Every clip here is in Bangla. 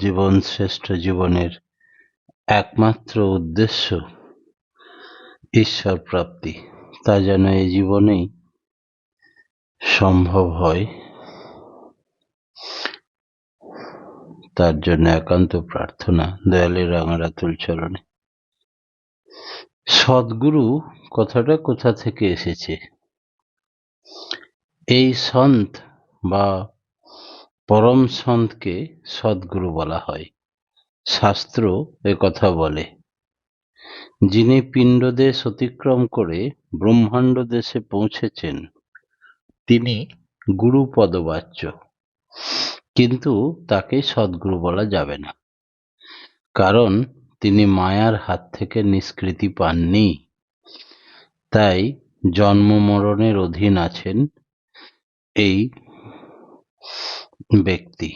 জীবন শ্রেষ্ঠ জীবনের একমাত্র উদ্দেশ্য ঈশ্বর প্রাপ্তি, তা যেন এই জীবনেই সম্ভব হয়, তার জন্য একান্ত প্রার্থনা দয়ালের রাঙারাতুল চরণে। সদ্গুরু কথাটা কোথা থেকে এসেছে? এই সন্ত বা পরম সন্তকে সদ্গুরু বলা হয়। শাস্ত্র কথা বলে, যিনি পিণ্ডদেশ অতিক্রম করে ব্রহ্মাণ্ড দেশে পৌঁছেছেন তিনি গুরু পদবাচ্য, কিন্তু তাকে সদ্গুরু বলা যাবে না, কারণ তিনি মায়ার হাত থেকে নিষ্কৃতি পাননি। তাই জন্ম মরণের অধীন আছেন এই ব্যক্তি।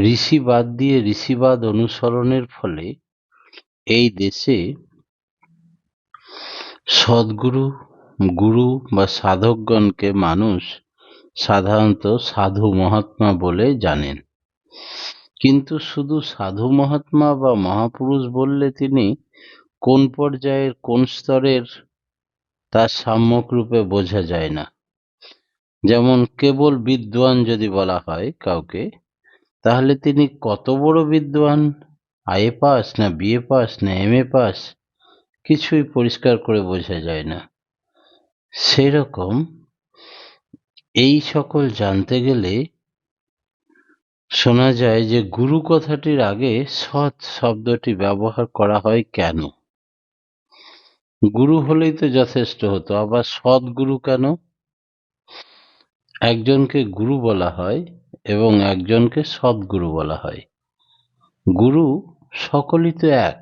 ঋষি বাদ দিয়ে ঋষিবাদ অনুসরণের ফলে এই দেশে সদ্গুরু, গুরু বা সাধকগণকে মানুষ সাধারণত সাধু মহাত্মা বলে জানেন। কিন্তু শুধু সাধু মহাত্মা বা মহাপুরুষ বললে তিনি কোন পর্যায়ের কোন স্তরের তার সাম্যক রূপে বোঝা যায় না। যেমন কেবল বিদ্বান যদি বলা হয় কাউকে, তাহলে তিনি কত বড় বিদ্বান, আইএ পাস না বিএ পাস না এমএ পাস, কিছুই পরিষ্কার করে বোঝা যায় না। সেরকম এই সকল জানতে গেলে শোনা যায় যে গুরু কথাটির আগে সৎ শব্দটি ব্যবহার করা হয় কেন? গুরু হলেই তো যথেষ্ট হতো, আবার সদ্গুরু কেন? একজনকে গুরু বলা হয় এবং একজনকে সদ্গুরু বলা হয়। গুরু সকলই তো এক।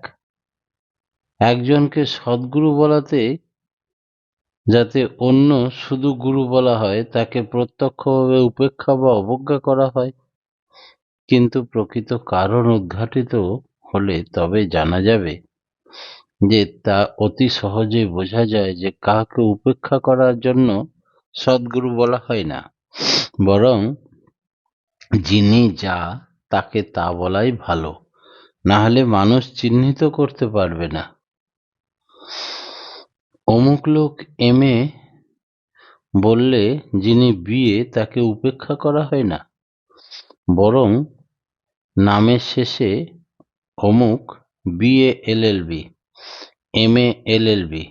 একজনকে সদ্গুরু বলাতে যাতে অন্য শুধু গুরু বলা হয়, তাকে প্রত্যক্ষভাবে উপেক্ষা বা অবজ্ঞা করা হয়। কিন্তু প্রকৃত কারণ উদ্ঘাটিত হলে তবে জানা যাবে যে তা অতি সহজেই বোঝা যায় যে কাকে উপেক্ষা করার জন্য সদ্গুরু বলা হয় না, বরং যিনি যা তাকে তা বলাই ভালো, না হলে মানুষ চিহ্নিত করতে পারবে না। অমুক লোক এমএ বললে যিনি বিএ তাকে উপেক্ষা করা হয় না, বরং নামের শেষে অমুক বিএ এলএলবি, এমএ এলএলবি,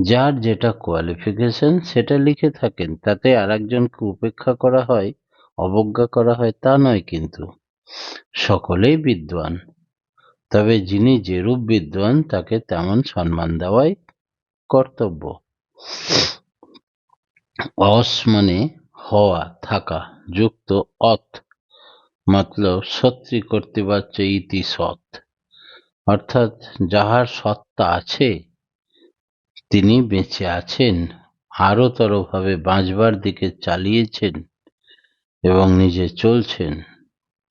যার যেটা কোয়ালিফিকেশন সেটা লিখে থাকেন, তাতে আরেকজনকে উপেক্ষা করা হয়, অবজ্ঞা করা হয় তা নয়। কিন্তু সকলেই বিদ্বান, তবে যিনি যেরূপ বিদ্বান তাকে তেমন সম্মান দেওয়াই কর্তব্য। অস মানে হওয়া, থাকা, যুক্ত অথ মতলব সত্রী কর্তৃবাচ্য ইতি সৎ, অর্থাৎ যাহার সত্তা আছে তিনি বেঁচে আছেন, আরোতরভাবে বাঁচবার দিকে চালিয়েছেন এবং নিজে চলছেন,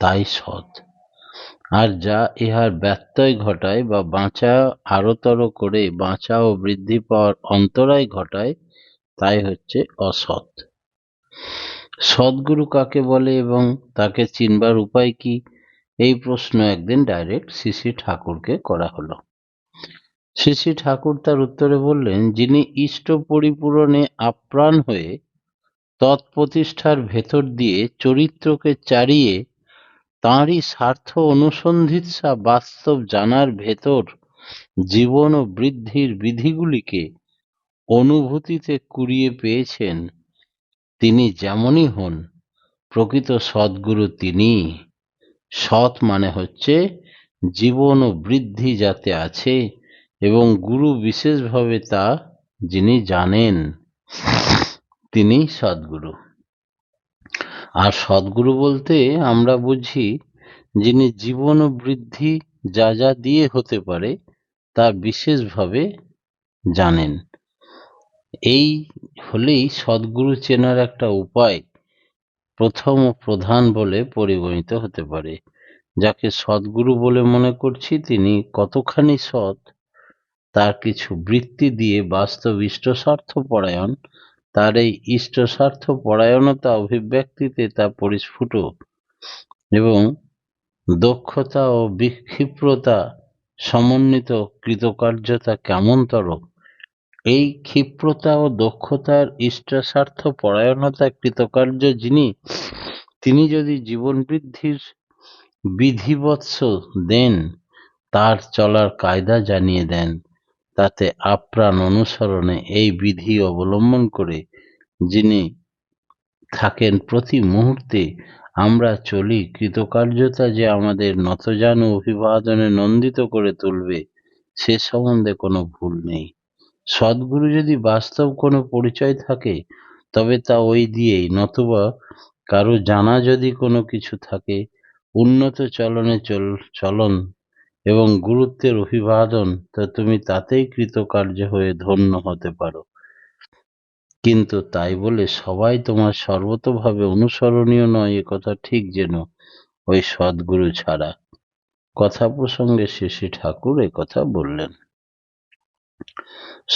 তাই সৎ। আর যা ইহার ব্যত্যয় ঘটায় বা বাঁচা আরোতর করে বাঁচা ও বৃদ্ধি পাওয়ার অন্তরায় ঘটায়, তাই হচ্ছে অসৎ। সদ্গুরু কাকে বলে এবং তাকে চিনবার উপায় কি? এই প্রশ্ন একদিন ডাইরেক্ট শ্রী ঠাকুরকে করা হলো। শ্রী ঠাকুর তার উত্তরে বললেন, যিনি ইষ্ট পরিপূরণে আপ্রাণ হয়ে তৎপ্রতিষ্ঠার ভেতর দিয়ে চরিত্রকে চারিয়ে তাঁরই স্বার্থ অনুসন্ধিৎসা বাস্তব জানার ভেতর জীবন ও বৃদ্ধির বিধিগুলিকে অনুভূতিতে কুড়িয়ে পেয়েছেন, তিনি যেমনই হন প্রকৃত সদ্গুরু তিনি। সৎ মানে হচ্ছে জীবন ও বৃদ্ধি যাতে আছে এবং গুরু বিশেষভাবে তা যিনি জানেন তিনি সদ্গুরু। আর সদ্গুরু বলতে আমরা বুঝি যিনি জীবন ও বৃদ্ধি যা যা দিয়ে হতে পারে তা বিশেষভাবে জানেন। এই হলেই সদ্গুরু চেনার একটা উপায় প্রথম ও প্রধান বলে পরিগণিত হতে পারে। যাকে সদ্গুরু বলে মনে করছি তিনি কতখানি সৎ তার কিছু বৃত্তি দিয়ে বাস্তব ইষ্টস্বার্থ পরায়ণ, তার এই ইষ্টস্বার্থ পরায়ণতা অভিব্যক্তিতে তা পরিস্ফুট এবং দক্ষতা ও ক্ষিপ্রতা সমন্বিত কৃতকার্যতা কেমনতর? এই ক্ষিপ্রতা ও দক্ষতার ইষ্টাস্বার্থ পরায়ণতা কৃতকার্য যিনি, তিনি যদি জীবন বৃদ্ধির বিধিবৎস দেন, তার চলার কায়দা জানিয়ে দেন, তাতে আপ্রাণ অনুসরণে এই বিধি অবলম্বন করে যিনি থাকেন প্রতি মুহূর্তে আমরা চলি, কৃতকার্যতা যে আমাদের নতজানু অভিবাদনে নন্দিত করে তুলবে, সে সম্বন্ধে কোনো ভুল নেই। সদ্গুরু যদি বাস্তব কোনো পরিচয় থাকে, তবে তা ওই দিয়েই, নতুবা কারো জানা যদি কোনো কিছু থাকে, উন্নত চলনে চলন এবং গুরুত্বের অভিবাদন, তা তুমি তাতেই কৃতকার্য হয়ে ধন্য হতে পারো। কিন্তু তাই বলে সবাই তোমার সর্বতোভাবে অনুসরণীয় নয়, এ কথা ঠিক যেন ওই সদ্গুরু ছাড়া। কথা প্রসঙ্গে শ্রী ঠাকুর কথা বললেন।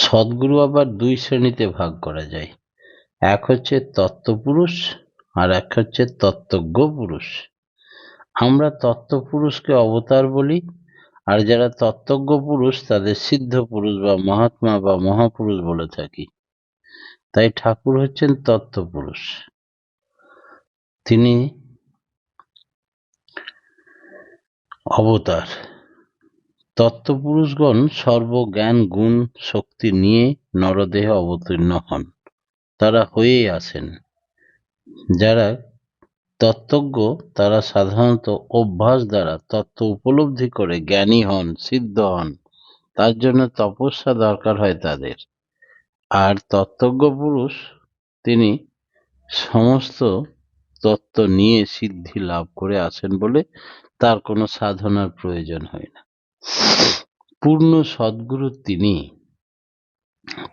সদ্গুরু আবার দুই শ্রেণীতে ভাগ করা যায়। এক হচ্ছে তত্ত্বপুরুষ, আর এক হচ্ছে তত্ত্বজ্ঞ পুরুষ। আমরা তত্ত্বপুরুষকে অবতার বলি, আর যারা তত্ত্বজ্ঞ পুরুষ তাদের সিদ্ধ পুরুষ বা মহাত্মা বা মহাপুরুষ বলে থাকি। তাই ঠাকুর হচ্ছেন তত্ত্বপুরুষ, তিনি অবতার। তত্ত্বপুরুষগণ সর্বজ্ঞান গুণ শক্তি নিয়ে নরদেহে অবতীর্ণ হন, তারা হয়েই আসেন। যারা তত্ত্বজ্ঞ তারা সাধারণত অভ্যাস দ্বারা তত্ত্ব উপলব্ধি করে জ্ঞানী হন, সিদ্ধ হন, তার জন্য তপস্যা দরকার হয় তাদের। আর তত্ত্বজ্ঞ পুরুষ তিনি সমস্ত তত্ত্ব নিয়ে সিদ্ধি লাভ করে আসেন বলে তার কোনো সাধনার প্রয়োজন হয় না। পূর্ণ সদ্গুরু তিনি,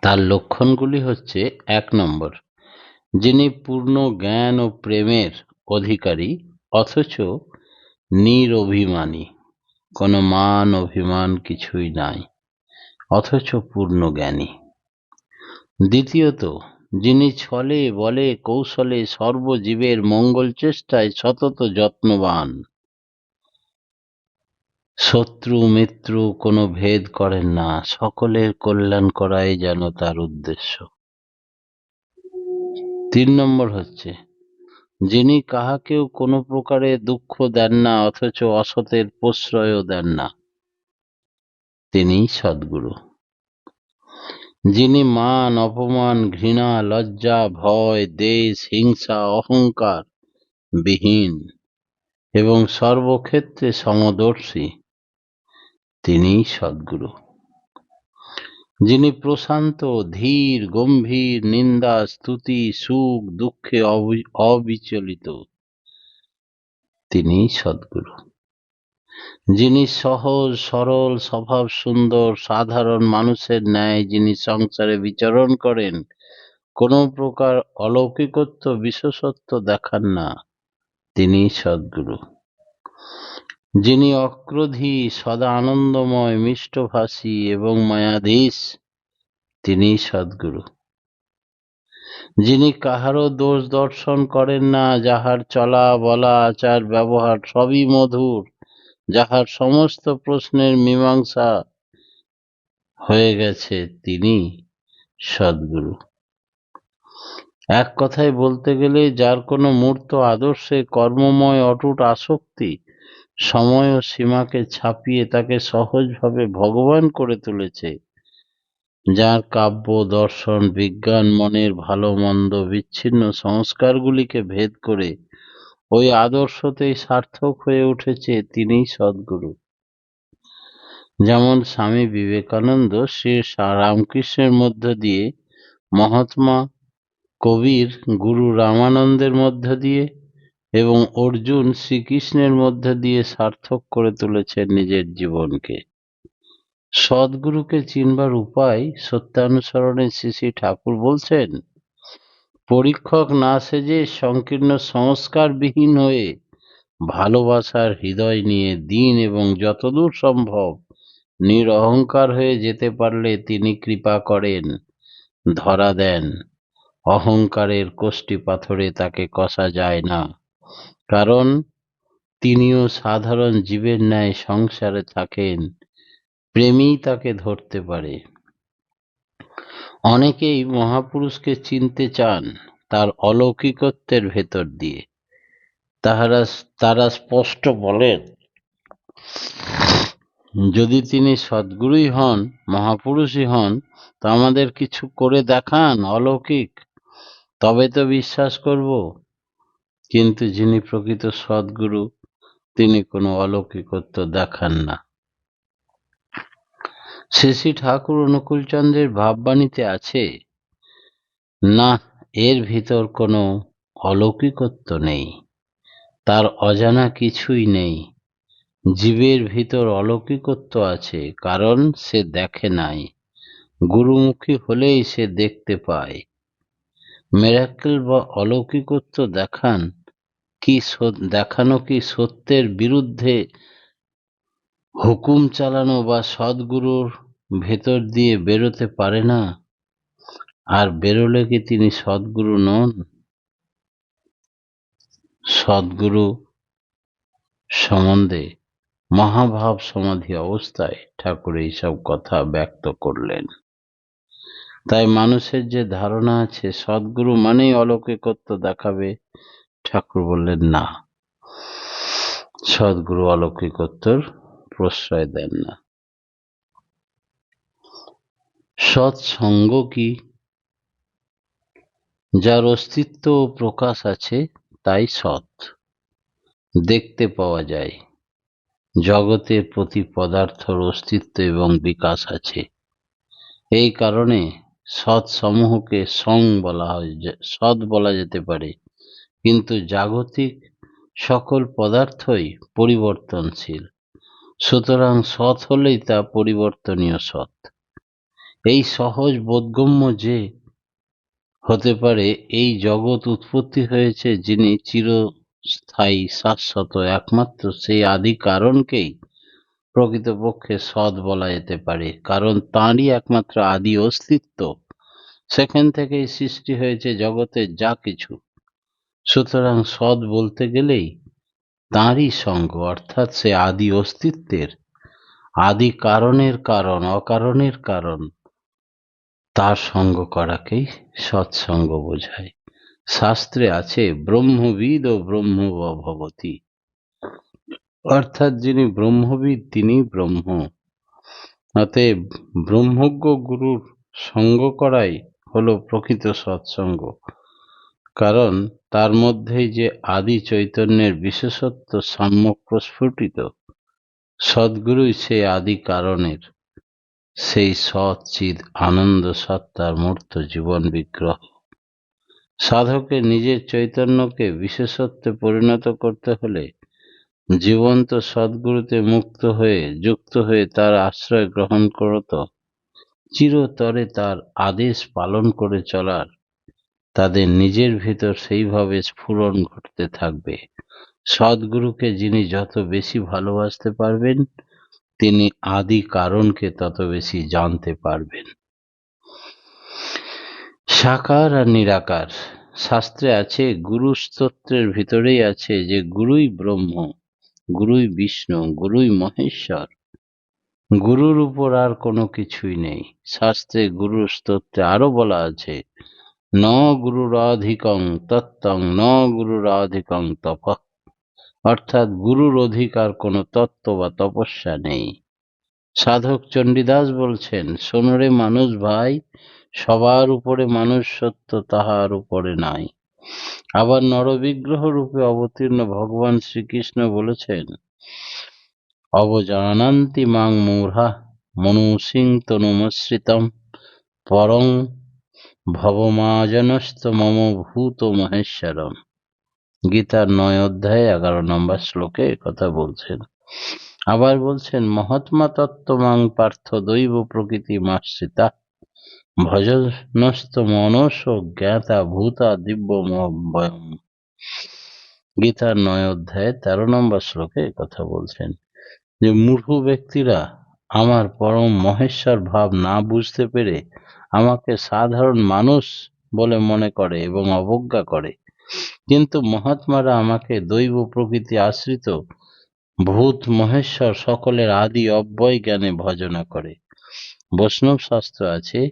তার লক্ষণগুলি হচ্ছে: 1 নম্বর, যিনি পূর্ণ জ্ঞান ও প্রেমের অধিকারী অথচ নিরভিমানী, কোনো মান অভিমান কিছুই নাই, অথচ পূর্ণ জ্ঞানী। দ্বিতীয়ত, যিনি ছলে বলে কৌশলে সর্বজীবের মঙ্গল চেষ্টায় সতত যত্নবান, শত্রু মিত্র কোনো ভেদ করেন না, সকলের কল্যাণ করাই যেন তার উদ্দেশ্য। 3 নম্বর হচ্ছে, যিনি কাহাকেও কোনো প্রকারে দুঃখ দেন না অথচ অসতের প্রশ্রয়ও দেন না, তিনি সদ্গুরু। যিনি মান অপমান ঘৃণা লজ্জা ভয় দেশ হিংসা অহংকার বিহীন এবং সর্বক্ষেত্রে সমদর্শী, তিনি সদ্গুরু। যিনি প্রশান্ত ধীর গম্ভীর নিন্দা স্তুতি সুখ দুঃখে অবিচলিত, তিনি সদ্গুরু। যিনি সহজ সরল স্বভাব সুন্দর সাধারণ মানুষের ন্যায় যিনি সংসারে বিচরণ করেন, কোনো প্রকার অলৌকিকত্ব বিশেষত্ব দেখান না, তিনি সদ্গুরু। যিনি অক্রোধী সদা আনন্দময় মিষ্টভাষী এবং মায়াধীশ, তিনি সদ্গুরু। যিনি কাহারও দোষ দর্শন করেন না, যাহার চলা বলা আচার ব্যবহার সবই মধুর, যাহার সমস্ত প্রশ্নের মীমাংসা হয়ে গেছে, তিনি সদ্গুরু। এক কথায় বলতে গেলে যার কোনো মূর্ত আদর্শে কর্মময় অটুট আসক্তি সময় ও সীমাকে ছাপিয়ে তাকে সহজভাবে ভগবান করে তুলেছে, যার কাব্য দর্শন বিজ্ঞান মনের ভালো মন্দ বিচ্ছিন্ন সংস্কারগুলিকে ভেদ করে ওই আদর্শতেই সার্থক হয়ে উঠেছে, তিনিই সদ্গুরু। যেমন স্বামী বিবেকানন্দ শ্রী রামকৃষ্ণের মধ্য দিয়ে, মহাত্মা কবির গুরু রামানন্দের মধ্য দিয়ে এবং অর্জুন শ্রীকৃষ্ণের মধ্য দিয়ে সার্থক করে তুলেছেন নিজের জীবনকে। সদ্গুরুকে চিনবার উপায় সত্যানুসরণে শ্রী ঠাকুর বলছেন, পরীক্ষক না সেজে সংকীর্ণ সংস্কারবিহীন হয়ে ভালোবাসার হৃদয় নিয়ে দিন এবং যতদূর সম্ভব নিরহংকার হয়ে যেতে পারলে তিনি কৃপা করেন, ধরা দেন। অহংকারের কোষ্ঠী পাথরে তাকে কষা যায় না, কারণ তিনিও সাধারণ জীবের ন্যায় সংসারে থাকেন, প্রেমেই তাকে ধরতে পারে। অনেকেই মহাপুরুষকে চিনতে চান তার অলৌকিকত্বের ভেতর দিয়ে। তারা স্পষ্ট বলেন, যদি তিনি সদ্গুরুই হন, মহাপুরুষই হন, তো আমাদের কিছু করে দেখান অলৌকিক, তবে তো বিশ্বাস করব। কিন্তু যিনি প্রকৃত সদ্গুরু, তিনি কোনো অলৌকিকত্ব দেখান না। শ্রী শ্রী ঠাকুর অনুকূলচন্দ্রের ভাববাণীতে আছে, না, এর ভিতর কোনো অলৌকিকত্ব নেই, তার অজানা কিছুই নেই। জীবের ভিতর অলৌকিকত্ব আছে, কারণ সে দেখে নাই। গুরুমুখী হলেই সে দেখতে পায়। মিরাকেল বা অলৌকিকত্ব দেখানো কি সত্যের বিরুদ্ধে হুকুম চালানো বা সদ্গুরুর ভেতর দিয়ে বেরোতে পারে না? আর বেরোলে কি তিনি সদ্গুরু নন? সদ্গুরু সম্বন্ধে মহাভাব সমাধি অবস্থায় ঠাকুর এইসব কথা ব্যক্ত করলেন। তাই মানুষের যে ধারণা আছে সদ্গুরু মানেই অলৌকিকত্ব দেখাবে, ঠাকুর বললেন না, সদ্গুরু অলৌকিকত্বর প্রশ্রয় দেন না। সৎসঙ্গ কি? যার অস্তিত্ব ও প্রকাশ আছে তাই সৎ, দেখতে পাওয়া যায়। জগতের প্রতি পদার্থের অস্তিত্ব এবং বিকাশ আছে। এই কারণে সৎসমূহকে সৎ বলা যেতে পারে। কিন্তু জাগতিক সকল পদার্থই পরিবর্তনশীল, সুতরাং সৎ হলেই তা পরিবর্তনীয় সৎ। এই সহজ বোধগম্য যে হতে পারে এই জগৎ উৎপত্তি হয়েছে যিনি চিরস্থায়ী শাশ্বত একমাত্র সেই আদি কারণকেই প্রকৃতপক্ষে সৎ বলা যেতে পারে, কারণ তাঁরই একমাত্র আদি অস্তিত্ব। সেখান থেকেই সৃষ্টি হয়েছে জগতের যা কিছু। সুতরাং সৎ বলতে গেলেই তাঁরই সঙ্গ, অর্থাৎ সে আদি অস্তিত্বের, আদি কারণের কারণ, অকারণের কারণ, তার সঙ্গ করাকেই সৎসঙ্গ বোঝায়। শাস্ত্রে আছে ব্রহ্মবিদ ও ব্রহ্ম ভবতি, অর্থাৎ যিনি ব্রহ্মবিদ তিনি ব্রহ্ম। অতএব ব্রহ্মজ্ঞ গুরুর সঙ্গ করাই হলো প্রকৃত সৎসঙ্গ, কারণ তার মধ্যেই যে আদি চৈতন্যের বিশেষত্ব সম্যক প্রস্ফুটিত। সদ্গুরুই সেই আদি কারণের, সেই সৎ চিৎ আনন্দ সত্তার মূর্ত জীবন বিগ্রহ। সাধকের নিজের চৈতন্যকে বিশেষত্বে পরিণত করতে হলে জীবন্ত সদ্গুরুতে যুক্ত হয়ে তার আশ্রয় গ্রহণ করত, চিরতরে তার আদেশ পালন করে চলার, তাদের নিজের ভিতর সেইভাবে স্ফুরণ ঘটতে থাকবে। সদ্গুরুকে যিনি যত বেশি ভালোবাসতে পারবেন, তিনি আদি কারণকে তত বেশি জানতে পারবেন। সাকার আর নিরাকার। শাস্ত্রে আছে, গুরু স্তোত্রের ভিতরেই আছে যে গুরুই ব্রহ্ম, গুরুই বিষ্ণু, গুরুই মহেশ্বর। গুরুর উপর আর কোনো কিছুই নেই। শাস্ত্রে গুরুর স্তোত্রে আরো বলা আছে, ন গুরুরাধিকং তত্ত্বং ন গুরুরাধিকং তপ, অর্থাৎ গুরুর অধিকার কোনো তত্ত্ব বা তপস্যা নেই। সাধক চণ্ডীদাস বলছেন, শোনরে মানুষ ভাই, সবার উপরে মানুষ সত্য, তাহার উপরে নাই। আবার নরবিগ্রহ রূপে অবতীর্ণ ভগবান শ্রীকৃষ্ণ বলেছেন, অবজানান্তি মাং মূঢ়া মনুষিং তনুমশ্রিতম পরং ভবমাজনস্ত মম ভূত মহেশ্বরম। গীতার 9 অধ্যায়ে 11 নম্বর শ্লোকে কথা বলছেন। আবার বলছেন, মহাত্মা তত্ত্বমাং পার্থ দৈব প্রকৃতি মাশ্রিতা ভজনস্ত মনস জ্ঞাতা ভূতা দিব্যমভয়ম। গীতার 9 অধ্যায়ে 13 নম্বর শ্লোকে কথা বলছেন যে মূঢ় ব্যক্তিরা আমার পরম মহেশ্বর ভাব না বুঝতে পেরে আমাকে সাধারণ মানুষ বলে মনে করে এবং অবজ্ঞা করে। কিন্তু মহাত্মারা আমাকে দৈব প্রকৃতি আশ্রিত ভূত মহেশ্বর সকলের আদি অব্যয় জ্ঞানে ভজনা করে। বৈষ্ণব শাস্ত্র আছে,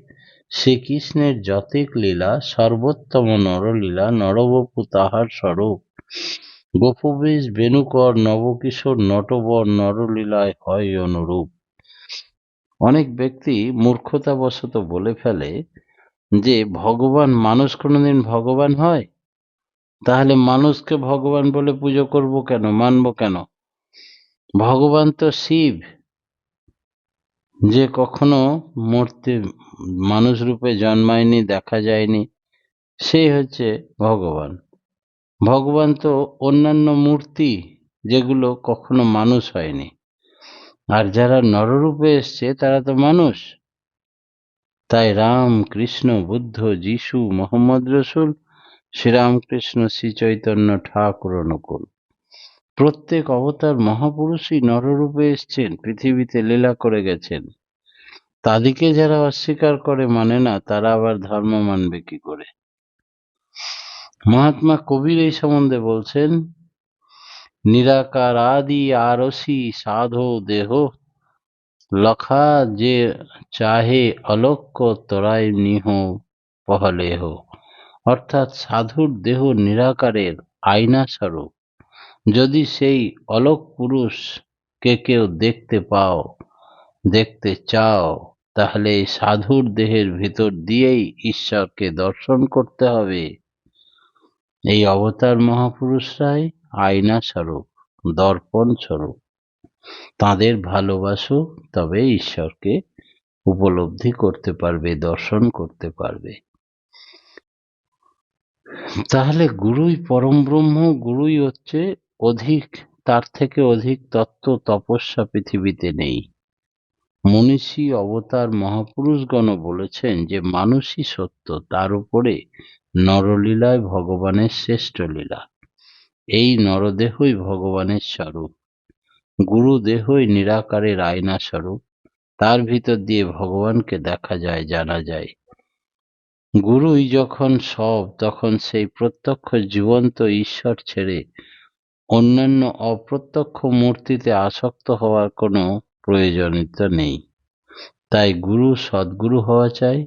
শ্রীকৃষ্ণের যতেক লীলা সর্বোত্তম নরলীলা, নরবপু তাহার স্বরূপ। গোপবেশ বেণুকর নবকিশোর নটবর, নরলীলায় হয় অনুরূপ। অনেক ব্যক্তি মূর্খতাবশত বলে ফেলে যে ভগবান, মানুষ কোনোদিন ভগবান হয়? তাহলে মানুষকে ভগবান বলে পুজো করব কেন, মানব কেন? ভগবান তো শিব, যে কখনো মূর্তি মানুষ রূপে জন্মায়নি, দেখা যায়নি, সেই হচ্ছে ভগবান। ভগবান তো অন্যান্য মূর্তি যেগুলো কখনো মানুষ হয়নি। আর যারা নররূপে এসছে তারা তো মানুষ। তাই রাম, কৃষ্ণ, বুদ্ধ, যিশু, মোহাম্মদ রসুল, শ্রীরামকৃষ্ণ, শ্রী চৈতন্য ঠাকুর অনুকূল প্রত্যেক অবতার মহাপুরুষই নররূপে এসছেন, পৃথিবীতে লীলা করে গেছেন। তাদেরকে যারা অস্বীকার করে, মানে না, তারা আবার ধর্ম মানবে কি করে? মহাত্মা কবির এই সম্বন্ধে বলছেন, নিরাকার আদি আরসি সাধো দেহ, লখা যে চাহে অলক্ষ্য তরাই নিহ পহলেহ। অর্থাৎ সাধুর দেহ নিরাকারের আয়না স্বরূপ। যদি সেই অলক পুরুষকে কেউ দেখতে চাও, তাহলে এই সাধুর দেহের ভিতর দিয়েই ঈশ্বরকে দর্শন করতে হবে। এই অবতার মহাপুরুষরাই আয়না স্বরূপ, দর্পণ স্বরূপ। তাদের ভালোবাসো, তবে ঈশ্বরকে উপলব্ধি করতে পারবে, দর্শন করতে পারবে। তাহলে গুরুই পরম ব্রহ্ম, গুরুই হচ্ছে অধিক, তার থেকে অধিক তত্ত্ব তপস্যা পৃথিবীতে নেই। মনীষী অবতার মহাপুরুষগণ বলেছেন যে মানুষই সত্য, তার উপরে নরলীলায় ভগবানের শ্রেষ্ঠ লীলা। এই নরদেহই ভগবানের স্বরূপ। গুরুদেহই নিরাকারের আয়না স্বরূপ, তার ভিতর দিয়ে ভগবানকে দেখা যায়, জানা যায়। গুরুই যখন সব, তখন সেই প্রত্যক্ষ জীবন্ত ঈশ্বর ছেড়ে অন্যান্য অপ্রত্যক্ষ মূর্তিতে আসক্ত হওয়ার কোনো প্রয়োজনীয়তা নেই। তাই গুরু সদ্গুরু হওয়া চাই,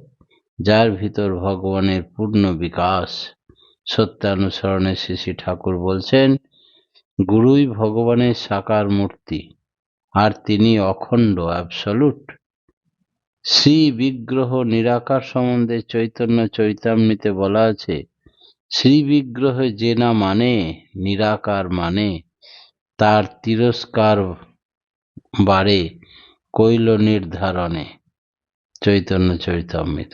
যার ভিতর ভগবানের পূর্ণ বিকাশ। সত্যানুসরণে শ্রী শ্রী ঠাকুর বলছেন, গুরুই ভগবানের সাকার মূর্তি, আর তিনি অখণ্ড, অ্যাবসলুট। শ্রী বিগ্রহ নিরাকার সম্বন্ধে চৈতন্য চৈতামৃতে বলা আছে, শ্রী বিগ্রহ যে না মানে, নিরাকার মানে, তার তিরস্কার বাড়ে কৈল নির্ধারণে। চৈতন্য চৈতামৃত।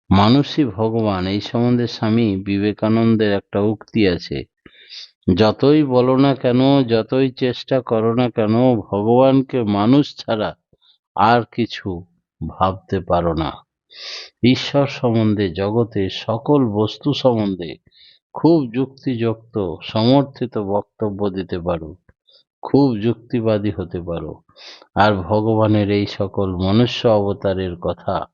মানুষই ভগবান, এই সম্বন্ধে স্বামী বিবেকানন্দের একটা উক্তি আছে, যতই বলো না কেন, যতই চেষ্টা করো না কেন, ভগবানকে মানুষ ছাড়া আর কিছু ভাবতে পারো না। ঈশ্বর সম্বন্ধে, জগতের সকল বস্তু সম্বন্ধে খুব যুক্তিযুক্ত সমর্থিত বক্তব্য দিতে পারো, খুব যুক্তিবাদী হতে পারো, আর ভগবানের এই সকল মনুষ্য অবতারের কথা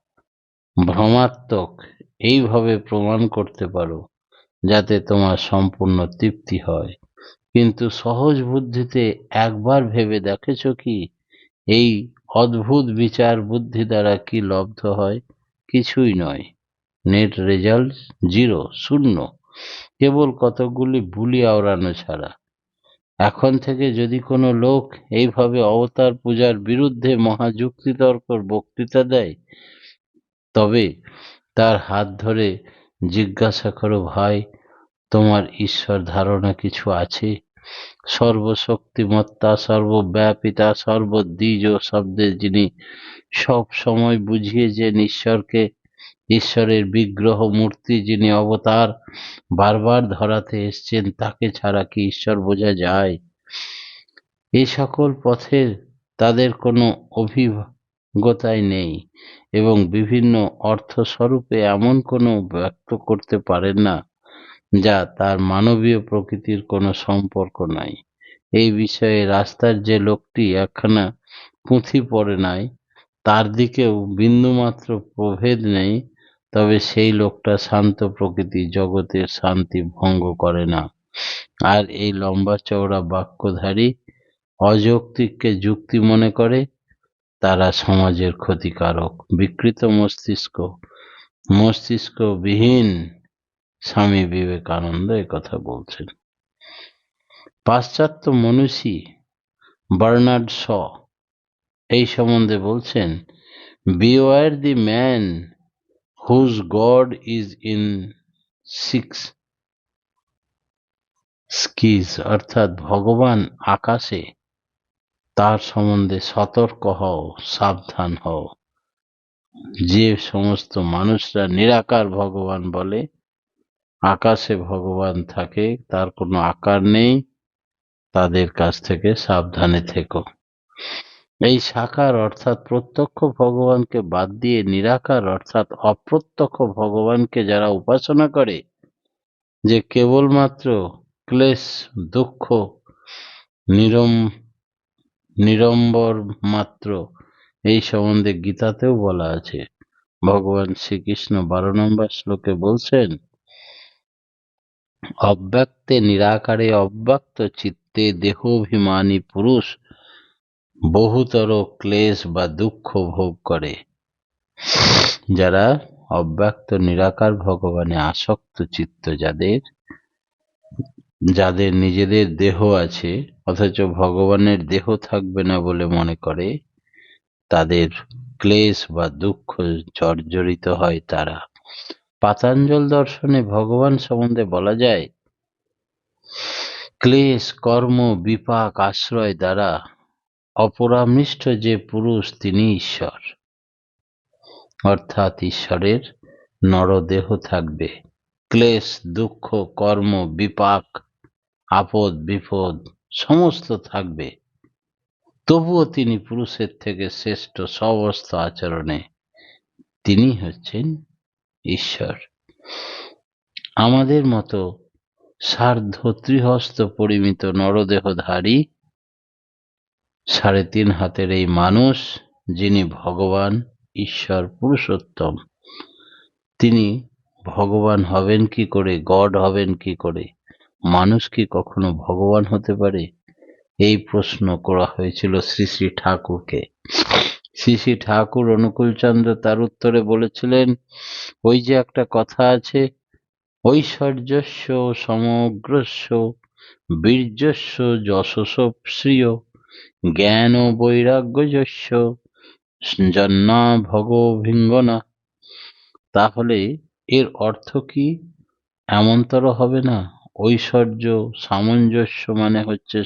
ভ্রমাত্মক এইভাবে প্রমাণ করতে পারো যাতে তোমার সম্পূর্ণ তৃপ্তি হয়। কিন্তু সহজ বুদ্ধিতে একবার ভেবে দেখেছ কি এই অদ্ভুত বিচার বুদ্ধি দ্বারা কি লব্ধ হয়? কিছুই নয়। নেট রেজাল্ট 0, শূন্য। কেবল কতকগুলি বুলি আওড়ানো ছাড়া। এখন থেকে যদি কোনো লোক এইভাবে অবতার পূজার বিরুদ্ধে মহাযুক্তিতর্কর বক্তৃতা দেয়, তবে তার হাত ধরে জিজ্ঞাসা করো, ভাই, তোমার ঈশ্বর ধারণা কিছু আছে? সর্বশক্তিমত্তা, সর্বব্যাপিতা, সর্বদ্বিজ শব্দে যিনি সব সময় বুঝিয়েছেন ঈশ্বরকে, ঈশ্বরের বিগ্রহ মূর্তি যিনি অবতার বারবার ধরাতে এসছেন, তাকে ছাড়া কি ঈশ্বর বোঝা যায়? এই সকল পথের তাদের কোনো অভিজ্ঞতাই নেই এবং বিভিন্ন অর্থস্বরূপে এমন কোনো ব্যক্ত করতে পারেন না যা তার মানবীয় প্রকৃতির কোনো সম্পর্ক নাই। এই বিষয়ে রাস্তার যে লোকটি একখানা পুঁথি পড়ে নাই, তার দিকেও বিন্দুমাত্র প্রভেদ নেই, তবে সেই লোকটা শান্ত প্রকৃতি, জগতের শান্তি ভঙ্গ করে না। আর এই লম্বা চওড়া বাক্যধারী অযৌক্তিককে যুক্তি মনে করে, তারা সমাজের ক্ষতিকারক। বিকৃত মস্তিষ্কবিহীন স্বামী বিবেকানন্দ একথা বলছেন। পাশ্চাত্য মনীষী বার্নার্ড শ এই সম্বন্ধে বলছেন, beware the man whose god is in six skies, অর্থাৎ ভগবান আকাশে, তার সম্বন্ধে সতর্ক হও, সাবধান হও। যে সমস্ত মানুষরা নিরাকার ভগবান বলে, আকাশে ভগবান থাকে, তার কোনো আকার নেই, তাদের কাছ থেকে সাবধানে থেকো। এই সাকার অর্থাৎ প্রত্যক্ষ ভগবানকে বাদ দিয়ে নিরাকার অর্থাৎ অপ্রত্যক্ষ ভগবানকে যারা উপাসনা করে, যে কেবলমাত্র ক্লেশ, দুঃখ, নিরম্বর মাত্র, এই সম্বন্ধে গীতাতেও বলা আছে। ভগবান শ্রীকৃষ্ণ 12 নম্বর শ্লোকে বলছেন, অব্যক্তে নিরাকারে অব্যক্ত চিত্তে দেহাভিমানী পুরুষ বহুতর ক্লেশ বা দুঃখ ভোগ করে। যারা অব্যক্ত নিরাকার ভগবানে আসক্ত চিত্ত, যাদের নিজেদের দেহ আছে অথচ ভগবানের দেহ থাকবে না বলে মনে করে, তাদের ক্লেশ বা দুঃখ জর্জরিত হয় তারা। পাতঞ্জল দর্শনে ভগবান সম্বন্ধে বলা যায়, ক্লেশ, কর্ম, বিপাক আশ্রয় দ্বারা অপরামৃষ্ট যে পুরুষ, তিনি ঈশ্বর। অর্থাৎ ঈশ্বরের নরদেহ থাকবে, ক্লেশ, দুঃখ, কর্ম, বিপাক, আপদ বিপদ সমস্ত থাকবে, তবুও তিনি পুরুষের থেকে শ্রেষ্ঠ সমস্ত আচরণে, তিনি হচ্ছেন ঈশ্বর। আমাদের মতো সার্ধ ত্রিহস্ত পরিমিত নরদেহধারী 3.5 হাতের এই মানুষ, যিনি ভগবান, ঈশ্বর, পুরুষোত্তম, তিনি ভগবান হবেন কি করে, গড হবেন কি করে? মানুষ কি কখনো ভগবান হতে পারে? এই প্রশ্ন করা হয়েছিল শ্রী শ্রী ঠাকুরকে। শ্রী শ্রী ঠাকুর অনুকূলচন্দ্র তার উত্তরে বলেছিলেন, ওই যে একটা কথা আছে, ঐশ্বর্যস্য সমগ্রস্য বীর্যস্য যশস্য শ্রিয় জ্ঞান বৈরাগ্যস্য জন্মা ভগভিঙ্গনা। তাহলে এর অর্থ কি এমনতর হবে না? ঐশ্বর্য সামঞ্জস্য মানে হচ্ছে